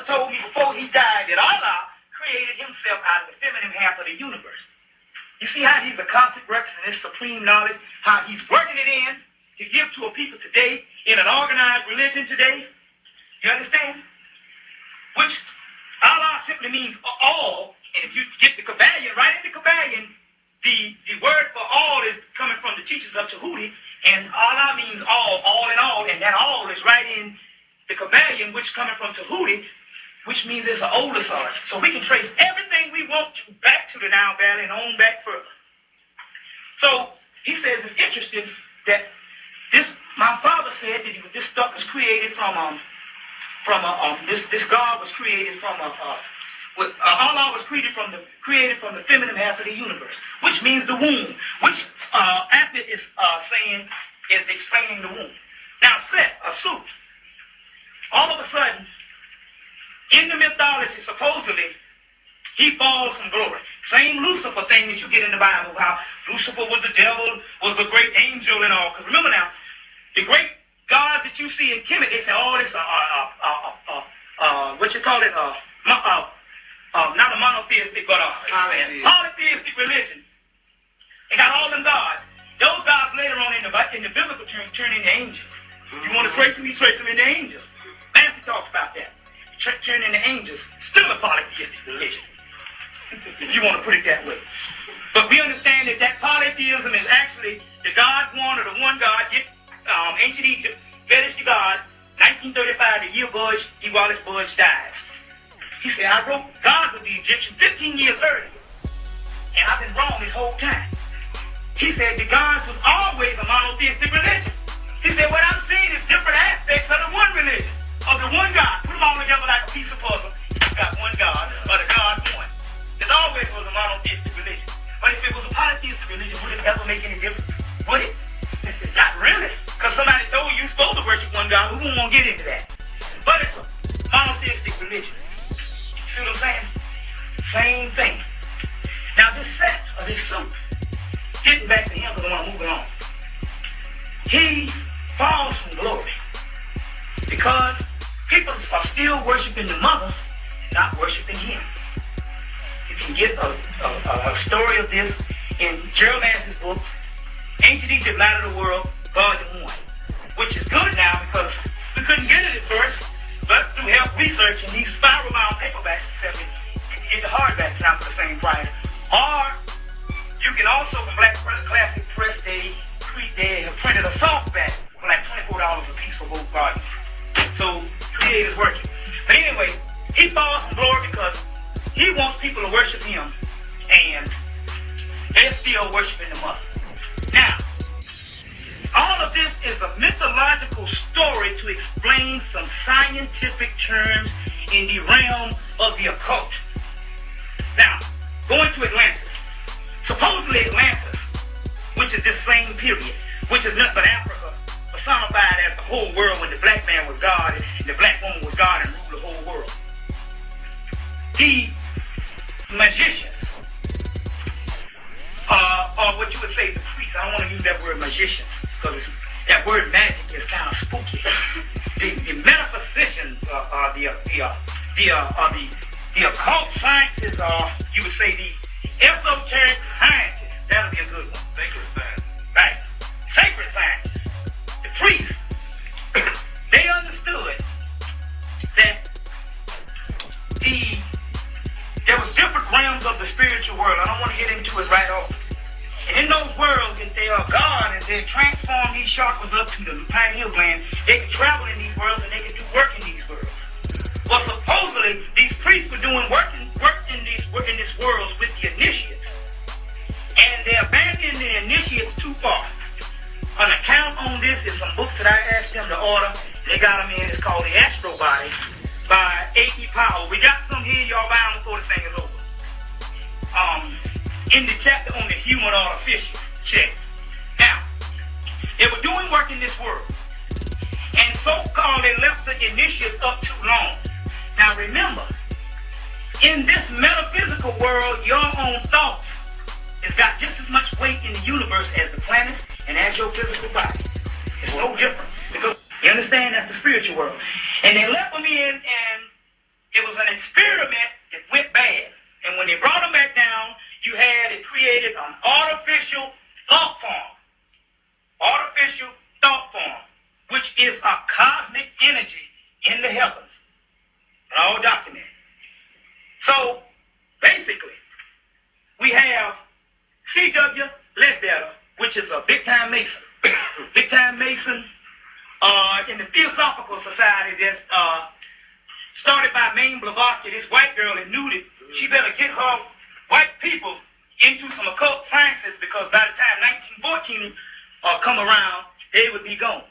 told me before he died that Allah created himself out of the feminine half of the universe. You see how he's a constant reference in this supreme knowledge, how he's working it in to give to a people today in an organized religion today? You understand? Which Allah simply means all, and if you get the Kabbalion, right in the Kabbalion, the word for all is coming from the teachings of Tahuti, and Allah means all in all, and that all is right in the Kabbalion, which coming from Tahuti, which means it's an older source. So we can trace everything we want to back to the Nile Valley and on back further. So he says it's interesting that my father said that this stuff was created this God was created from Allah was created from the feminine half of the universe, which means the womb, which after is saying is explaining the womb. Now Set, a suit, all of a sudden, in the mythology, supposedly, he falls from glory. Same Lucifer thing that you get in the Bible, how Lucifer was the devil, was a great angel and all. Because remember now, the great gods that you see in Kemet, they say, oh, this what you call it, not a monotheistic, but polytheistic religion. They got all them gods. Those gods later on in the biblical turn into angels. You want to trace them, you trace them into angels. Nancy talks about that. Turn into angels, still a polytheistic religion, if you want to put it that way. But we understand that polytheism is actually the God one or the one God. Get ancient Egypt, fetish to God. 1935, the year Wallace Budge dies. He said, I wrote gods of the Egyptians 15 years earlier, and I've been wrong this whole time. He said the gods was always a monotheistic religion. He said what I'm seeing is different aspects of the one religion. Of the one God, put them all together like a piece of puzzle. You got one God, or the God one. It always was a monotheistic religion. But if it was a polytheistic religion, would it ever make any difference? Would it? Not really. Because somebody told you you're supposed to worship one God. We won't get into that. But it's a monotheistic religion. See what I'm saying? Same thing. Now this Set, or this suit, getting back to him because I want to move it on. He falls from glory because people are still worshiping the mother, not worshiping him. You can get a story of this in Gerald Massey's book, Ancient Egypt, Light of the World, Volume 1, which is good now because we couldn't get it at first, but through health research and these spiral-bound paperbacks, you can get the hardbacks now for the same price. Or you can also, from Black Classic Press, they have printed a softback for like $24 a piece for both volumes. So creators working. But anyway, he falls from glory because he wants people to worship him, and they're still worshiping the mother. Now, all of this is a mythological story to explain some scientific terms in the realm of the occult. Now, going to Atlantis. Supposedly Atlantis, which is this same period, which is nothing but Africa, personified as the whole world when the black man was God and the black woman was God and ruled the whole world. The magicians, or what you would say the priests, I don't want to use that word magicians because that word magic is kind of spooky. The metaphysicians are the occult sciences, are, you would say, the esoteric scientists. That'll be a good one. Sacred science. Right. Sacred scientists. The priests. They understood that there was different realms of the spiritual world. I don't want to get into it right off. And in those worlds, if they are God and they transform these chakras up to the pineal gland, they can travel in these worlds and they can do work in these worlds. Well, supposedly, these priests were doing work in these worlds with the initiates. And they abandoned the initiates too far. An account on this is some books that I asked them to order. They got them in. It's called The Astro Body by A.E. Powell. We got some here. Y'all buy them before this thing is over. In the chapter on the human artificials. Check. Now, they were doing work in this world. And so-called they left the initiates up too long. Now remember, in this metaphysical world, your own thoughts has got just as much weight in the universe as the planets and as your physical body. It's no different. Because you understand that's the spiritual world. And they left them in, and it was an experiment that went bad. And when they brought them back down, it created an artificial thought form. Artificial thought form, which is a cosmic energy in the heavens. And all documented. So, basically, we have C.W. Ledbetter, which is a big-time Mason. Big-time Mason in the Theosophical Society that's started by Mame Blavatsky, this white girl that knew that she better get her white people into some occult sciences because by the time 1914 come around, they would be gone.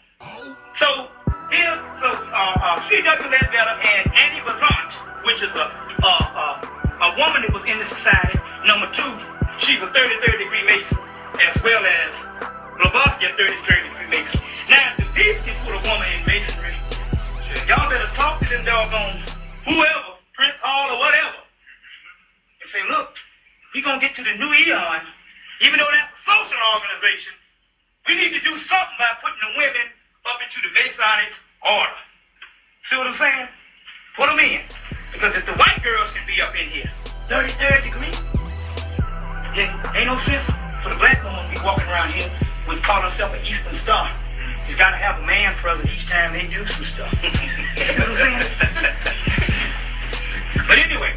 So C.W. Ledbetter and Annie Besant, which is a woman that was in the society. Number two, she's a 33rd degree Mason, as well as Blavatsky, a 33rd degree Mason. Now, the beast can put a woman in Masonry. Y'all better talk to them doggone whoever, Prince Hall or whatever, and say, look, we're going to get to the new eon, even though that's a social organization, we need to do something by putting the women up into the Masonic order. See what I'm saying? Put them in. Because if the white girls can be up in here, 33rd degree, then ain't no sense for the black woman to be walking around here with calling herself an Eastern Star. He's got to have a man present each time they do some stuff. You see what I'm saying? But anyway,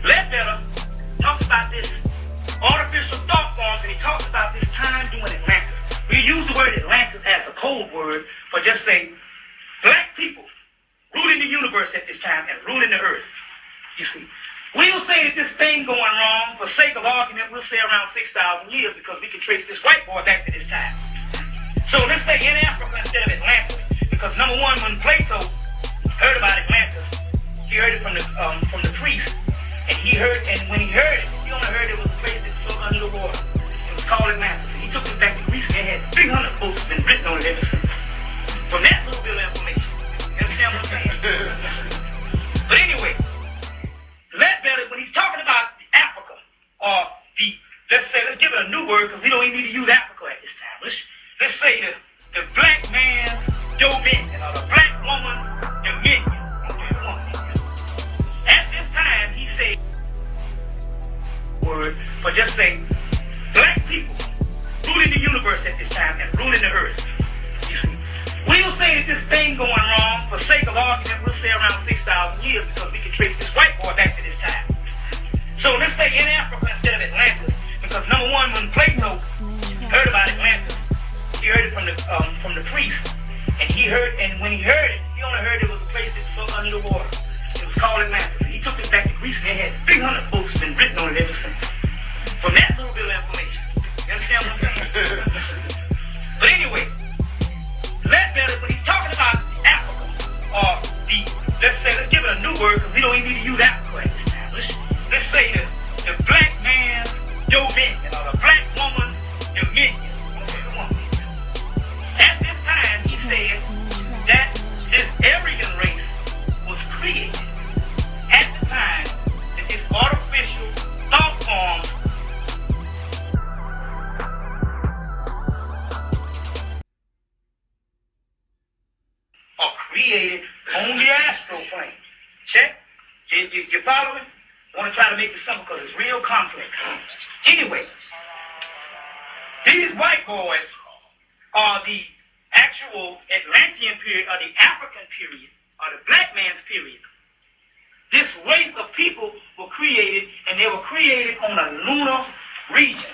Ledbetter talks about this artificial thought forms, and he talks about this time during Atlantis. We use the word Atlantis as a code word for just say black people ruling the universe at this time and ruling the earth. You see, we'll say that this thing going wrong, for sake of argument, we'll say around 6,000 years because we can trace this white boy back to this time. So let's say in Africa instead of Atlantis, because number one, when Plato heard about Atlantis, he heard it from the priest, and when he heard it, he only heard it was a place that was under the water. It was called Atlantis, and he took us back to Greece, and they had 300 books been written on it ever since. From that little bit of information, you understand what I'm saying? But anyway, Ledbetter, when he's talking about Africa, or let's give it a new word because we don't even need to use Africa at this time. Let's say the black man's dominion or the black woman's dominion. At this time, he said word, but just say black people ruling the universe at this time and ruling the earth. You see, we'll say that this thing going wrong, for sake of argument, we'll say around 6,000 years because we can trace this white boy back to this time. So let's say in Africa instead of Atlantis, because number one, when Plato heard about Atlantis, he heard it from the priest, and when he heard it, he only heard it was a place that was under the water. It was called Atlantis. And he took us back to Greece, and they had 300 books been written on it ever since. From that little bit of information, you understand what I'm saying? But anyway, Ledbetter, when he's talking about Africa, or let's give it a new word because we don't even need to use Africa at this time. Let's say the black man's dominion or the black woman's dominion. At this time, he said that this Aryan race was created at the time that this artificial thought forms are created on the astral plane. Check? You following? I want to try to make it simple because it's real complex. Anyway, these white boys are the actual Atlantean period, or the African period, or the black man's period. This race of people were created, and they were created on a lunar region.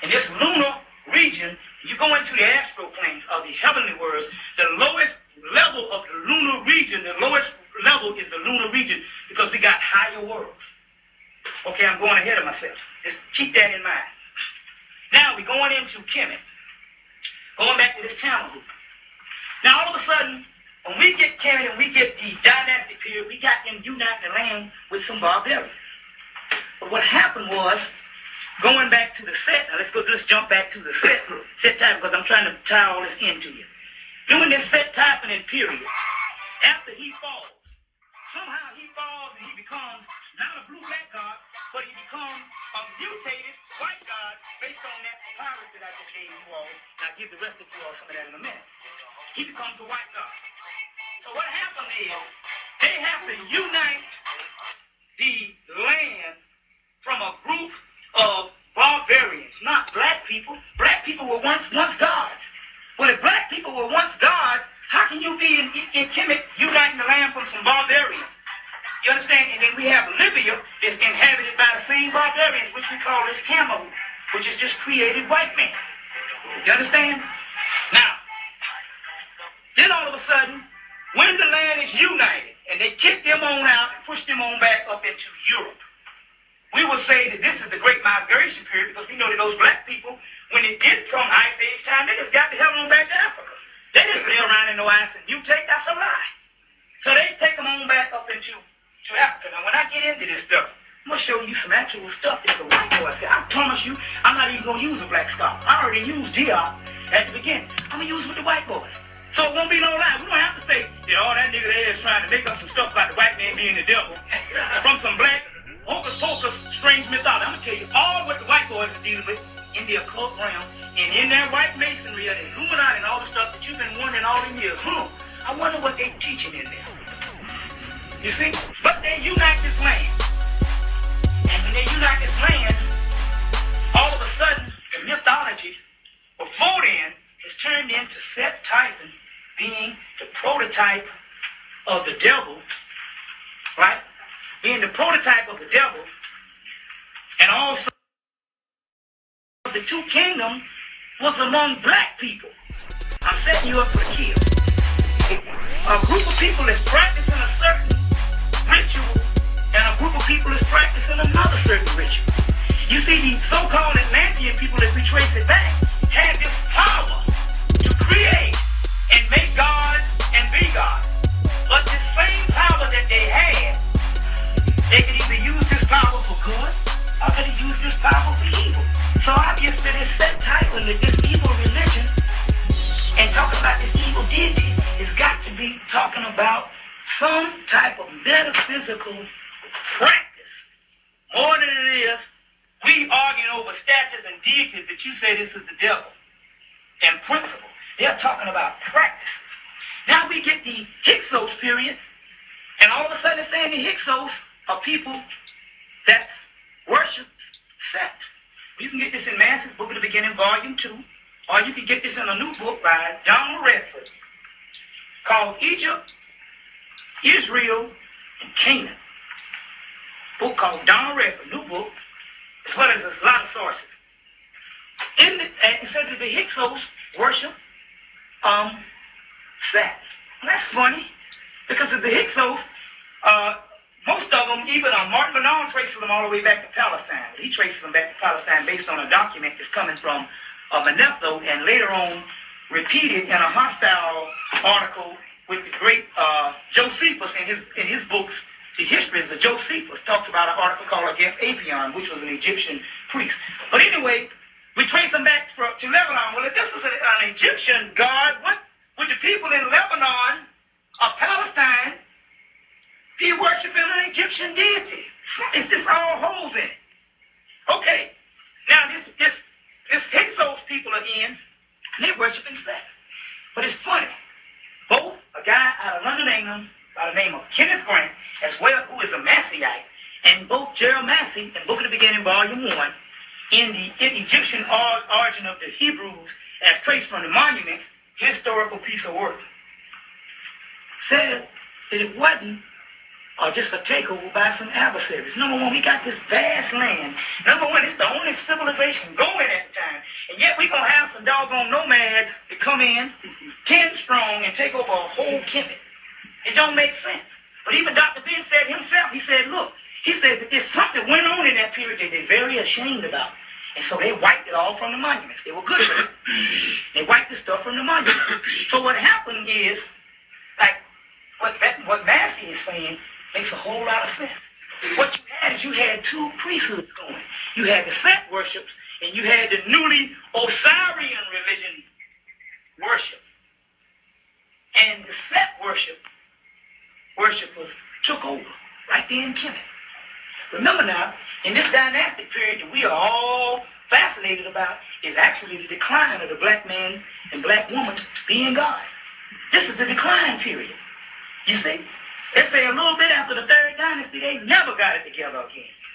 In this lunar region, you go into the astral planes of the heavenly worlds. The lowest level of the lunar region, the lowest level is the lunar region because we got higher worlds. Okay, I'm going ahead of myself. Just keep that in mind. Now we're going into Hemmitt. Going back to this Tamahu. Now all of a sudden, when we get Hemmitt and we get the dynastic period, we got them uniting the land with some barbarians. But what happened was, going back to the set, now let's jump back to the set type because I'm trying to tie all this into you. During this set typing and period, after he falls, somehow he falls and he becomes not a blue-black god, but he becomes a mutated white god based on that papyrus that I just gave you all. And I'll give the rest of you all some of that in a minute. He becomes a white god. So what happened is, They have to unite the land from a group of barbarians, not black people. Black people were once gods. Well, if black people were once gods, how can you be in Hemmitt uniting the land from some barbarians? You understand? And then we have Libya that's inhabited by the same barbarians, which we call this Tamu, which is just created white man. You understand? Now, then all of a sudden, when the land is united, and they kick them on out and push them on back up into Europe, we will say that this is the Great Migration period, because we know that those black people, when it did come Ice Age time, they just got the hell on back to Africa. They didn't stay around in no ice and mutate. That's a lie. So they take them on back up into Africa. Now, when I get into this stuff, I'm going to show you some actual stuff that the white boy said. I promise you, I'm not even going to use a black scholar. I already used Diop at the beginning. I'm going to use it with the white boys. So it won't be no lie. We don't have to say that all that nigga there is trying to make up some stuff about the white man being the devil from some black hocus pocus strange mythology. I'm going to tell you all what the white boys are dealing with in the occult realm and in that white masonry and Illuminati and all the stuff that you've been wondering all them years. I wonder what they're teaching in there. You see? But they unite this land. And when they unite this land, all of a sudden, the mythology before then has turned into Seth Typhon being the prototype of the devil, right? Being the prototype of the devil, and also the two kingdoms was among black people. I'm setting you up for the kill. A group of people is practicing a certain ritual, and a group of people is practicing another certain ritual. You see, the so-called Atlantean people, if we trace it back, had this power to create and make gods and be God. But the same power that they had, they could either use this power for good or could they use this power for evil. So obviously this set title that this evil religion and talking about this evil deity has got to be talking about some type of metaphysical practice. More than it is, we arguing over statues and deities that you say this is the devil. In principle, they're talking about practices. Now we get the Hyksos period, and all of a sudden they're saying the Hyksos are people that worship Seth. You can get this in Massey's Book of the Beginning, Volume 2, or you can get this in a new book by Donald Redford called Egypt, Israel, and Canaan. Book called Donald Redford, new book, as well as there's a lot of sources. It said that the Hyksos worship Seth. Well, that's funny, because of the Hyksos, most of them, even Martin Bernard traces them all the way back to Palestine. He traces them back to Palestine based on a document that's coming from Manetho, and later on repeated in a hostile article with the great Josephus in his books. The histories of Josephus talks about an article called Against Apion, which was an Egyptian priest. But anyway, we trace them back to Lebanon. Well, if this is an Egyptian god, what would the people in Lebanon or Palestine be worshiping an Egyptian deity? Is this all holes in it? Okay, now this Hyksos people are in, and they're worshiping Seth. But it's funny, both a guy out of London, England, by the name of Kenneth Grant, as well, who is a Masseyite, and both Gerald Massey in Book of the Beginning, Volume 1, in the Egyptian origin of the Hebrews, as traced from the monuments, historical piece of work, said that it wasn't just a takeover by some adversaries. Number one, we got this vast land. Number one, it's the only civilization going at the time. And yet we're going to have some doggone nomads that come in, 10 strong, and take over a whole Kemet. It don't make sense. But even Dr.Ben said himself, he said, look, he said that there's something went on in that period that they're very ashamed about. And so they wiped it all from the monuments. They were good at it. They wiped the stuff from the monuments. So what happened is, like, what Massey is saying makes a whole lot of sense. What you had is you had two priesthoods going. You had the Set worships, and you had the newly Osirian religion worship. And the Set worshippers took over right there in Kemet. Remember now, in this dynastic period that we are all fascinated about is actually the decline of the black man and black woman being God. This is the decline period. You see? They say a little bit after the third dynasty, they never got it together again.